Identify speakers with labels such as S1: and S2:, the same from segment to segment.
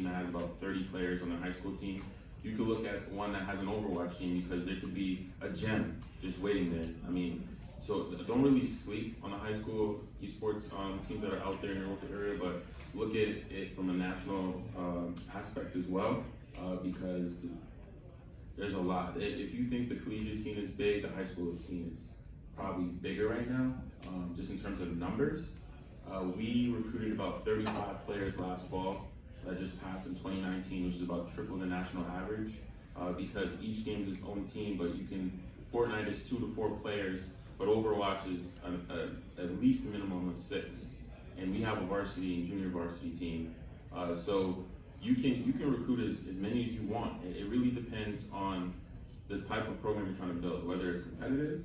S1: that has about 30 players on their high school team. You could look at one that has an Overwatch team because there could be a gem just waiting there. I mean, so don't really sleep on the high school esports teams that are out there in your local area, but look at it from a national aspect as well, because there's a lot. If you think the collegiate scene is big, the high school scene is probably bigger right now, just in terms of numbers. We recruited about 35 players last fall that just passed in 2019, which is about triple the national average, because each game is its own team, but Fortnite is 2 to 4 players, but Overwatch is at least a minimum of 6. And we have a varsity and junior varsity team. So you can recruit as many as you want. It really depends on the type of program you're trying to build, whether it's competitive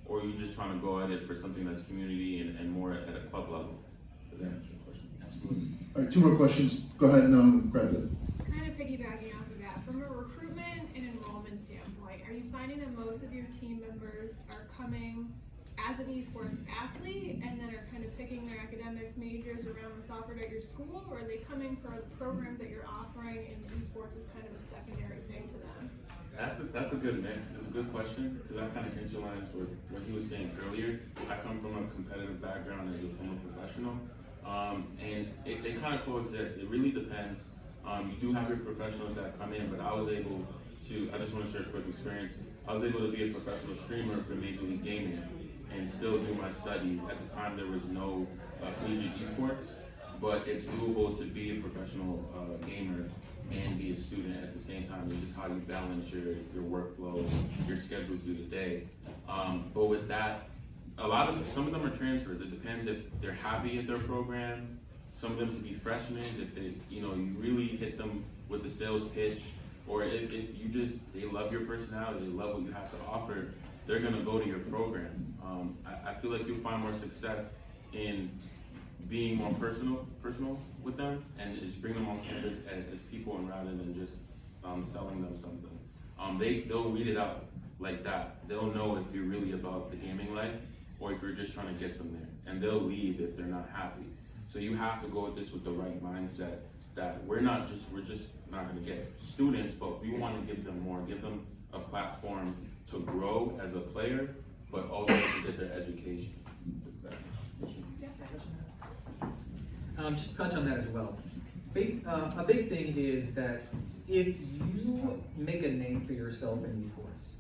S1: or you're just trying to go at it for something that's community and more at a club level. Does that answer your question?
S2: Absolutely. All right, 2 more questions. Go ahead and grab it.
S3: Kind of piggybacking off of that, from a recruitment and enrollment standpoint, are you finding that most of your team members are coming as an esports athlete and then are kind of picking their academics majors around what's offered at your school, or are they coming for the programs that you're offering and esports is kind of a secondary thing to them?
S1: That's a good mix. It's a good question because that kind of interlines with what he was saying earlier. I come from a competitive background as a former professional, and they kind of coexist. It really depends. You do have your professionals that come in, but I just want to share a quick experience. I was able to be a professional streamer for Major League Gaming and still do my studies. At the time, there was no collegiate esports, but it's doable to be a professional gamer and be a student at the same time. It's just how you balance your workflow, your schedule through the day. But with that, some of them are transfers. It depends if they're happy at their program. Some of them can be freshmen if you really hit them with the sales pitch, or if they love your personality, they love what you have to offer, they're gonna go to your program. I feel like you'll find more success in being more personal with them and just bring them on campus as people and rather than just selling them something. They'll read it out like that. They'll know if you're really about the gaming life or if you're just trying to get them there, and they'll leave if they're not happy. So you have to go at this with the right mindset that we're just not going to get students, but we want to give them more, give them a platform to grow as a player, but also to get their education.
S4: Just touch on that as well. A big thing is that if you make a name for yourself in esports,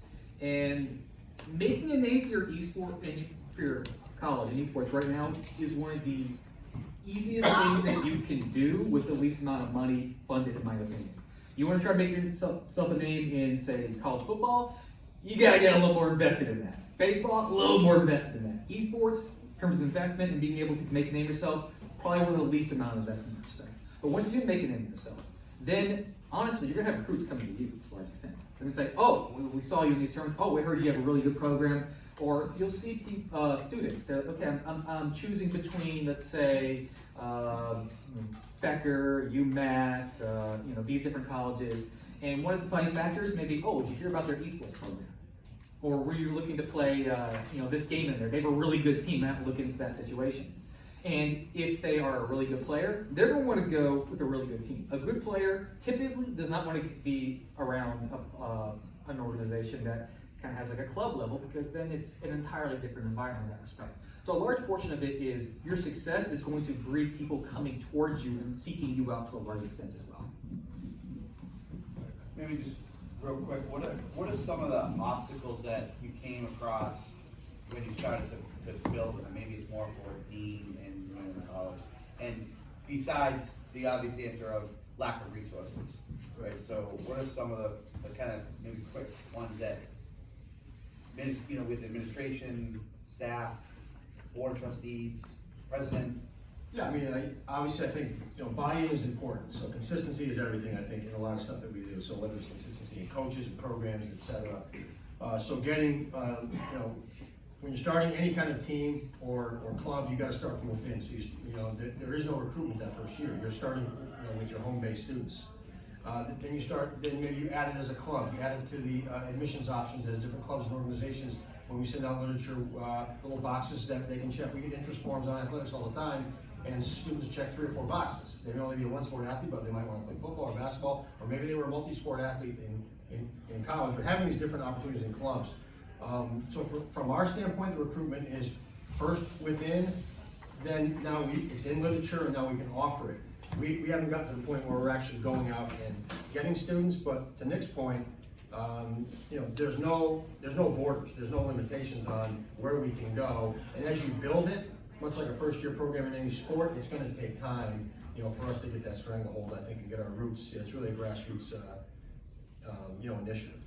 S4: and making a name for your esport and for your college in esports right now is one of the easiest things that you can do with the least amount of money funded, in my opinion. You want to try to make yourself a name in, say, college football, you gotta get a little more invested in that. Baseball, a little more invested in that. Esports, in terms of investment and being able to make a name yourself, probably one of the least amount of investment in respect. But once you make a name yourself, then honestly, you're gonna have recruits coming to you to a large extent. They're gonna say, oh, we saw you in these tournaments. Oh, we heard you have a really good program. Or you'll see students that, okay, I'm choosing between, let's say, Becker, UMass, these different colleges. And one of the deciding factors may be, oh, did you hear about their esports program? Or were you looking to play, this game in there? They have a really good team. I have to look into that situation. And if they are a really good player, they're going to want to go with a really good team. A good player typically does not want to be around an organization that kind of has like a club level, because then it's an entirely different environment in that respect. So a large portion of it is your success is going to breed people coming towards you and seeking you out to a large extent as well.
S5: Maybe just real quick, what are some of the obstacles that you came across when you started to build it? Maybe it's more for a dean and the college. And besides the obvious answer of lack of resources, right? So what are some of the kind of maybe quick ones that, with administration, staff, board of trustees, president?
S6: Yeah, obviously I think, buy-in is important. So consistency is everything, I think, in a lot of stuff that we do. So whether it's consistency in coaches and programs, etc. So getting, when you're starting any kind of team or club, you got to start from within. So there is no recruitment that first year. You're starting, with your home-based students. Then maybe you add it as a club. You add it to the admissions options as different clubs and organizations. When we send out literature, little boxes that they can check. We get interest forms on athletics all the time, and students check 3 or 4 boxes. They may only be a one sport athlete, but they might want to play football or basketball, or maybe they were a multi-sport athlete in college, but having these different opportunities in clubs. So from our standpoint, the recruitment is first within, then now it's in literature, and now we can offer it. We haven't gotten to the point where we're actually going out and getting students, but to Nick's point, there's no borders, there's no limitations on where we can go. And as you build it, much like a first-year program in any sport, it's going to take time, for us to get that stranglehold, I think, and get our roots. It's really a grassroots, initiative.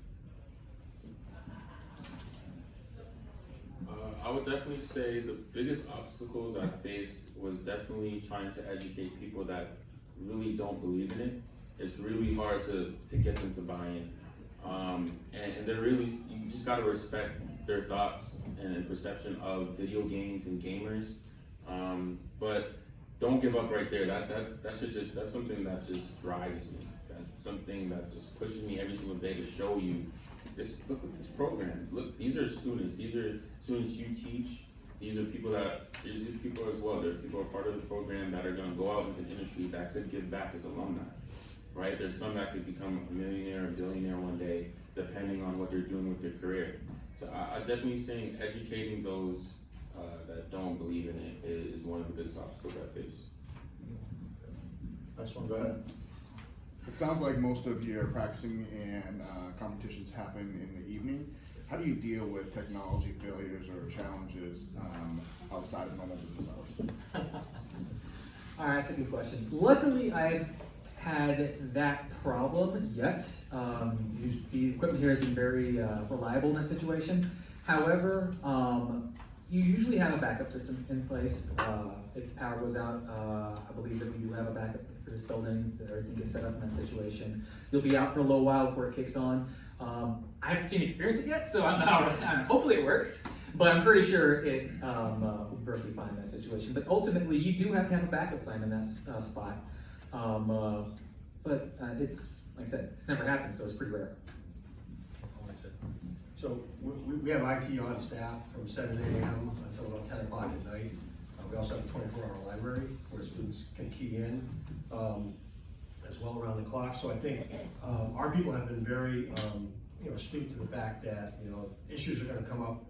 S1: I would definitely say the biggest obstacles I faced was definitely trying to educate people that really don't believe in it. It's really hard to get them to buy in. And they're really, you just gotta respect their thoughts and perception of video games and gamers. But don't give up right there. That's something that just drives me. That's something that just pushes me every single day to show you this. Look at this program. Look, these are students. These are students you teach. These are people as well. There are people who are part of the program that are gonna go out into the industry that could give back as alumni. Right? There's some that could become a millionaire or billionaire one day, depending on what they're doing with their career. So I definitely think educating those that don't believe in it is one of the biggest obstacles I face.
S2: Next one, go ahead.
S7: It sounds like most of your practicing and competitions happen in the evening. How do you deal with technology failures or challenges outside of normal business hours?
S4: All right, that's a good question. Luckily, I've had that problem yet. The equipment here has been very reliable in that situation. However, you usually have a backup system in place. If the power goes out, I believe that we do have a backup for this building, so everything gets set up in that situation. You'll be out for a little while before it kicks on. I haven't seen experience it yet, so hopefully it works. But I'm pretty sure it will be perfectly fine in that situation. But ultimately, you do have to have a backup plan in that spot. But it's, like I said, it's never happened, so it's pretty rare.
S6: So we have IT on staff from 7 a.m. until about 10 o'clock at night. We also have a 24-hour library where students can key in as well around the clock. So I think our people have been very astute to the fact that issues are going to come up.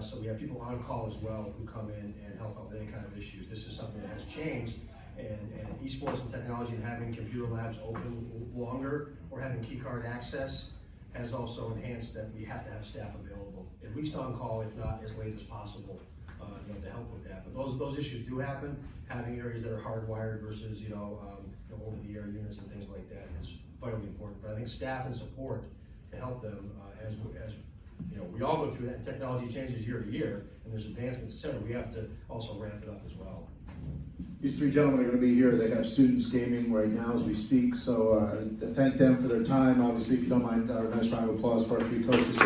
S6: So we have people on call as well who come in and help out with any kind of issues. This is something that has changed, and esports and technology and having computer labs open longer or having key card access has also enhanced that we have to have staff available, at least on call, if not as late as possible, to help with that. But those issues do happen. Having areas that are hardwired versus over-the-air units and things like that is vitally important. But I think staff and support to help them as we all go through that, and technology changes year to year, and there's advancements, etc. We have to also ramp it up as well.
S2: These 3 gentlemen are going to be here. They have students gaming right now as we speak, so thank them for their time. Obviously, if you don't mind, a nice round of applause for our 3 coaches.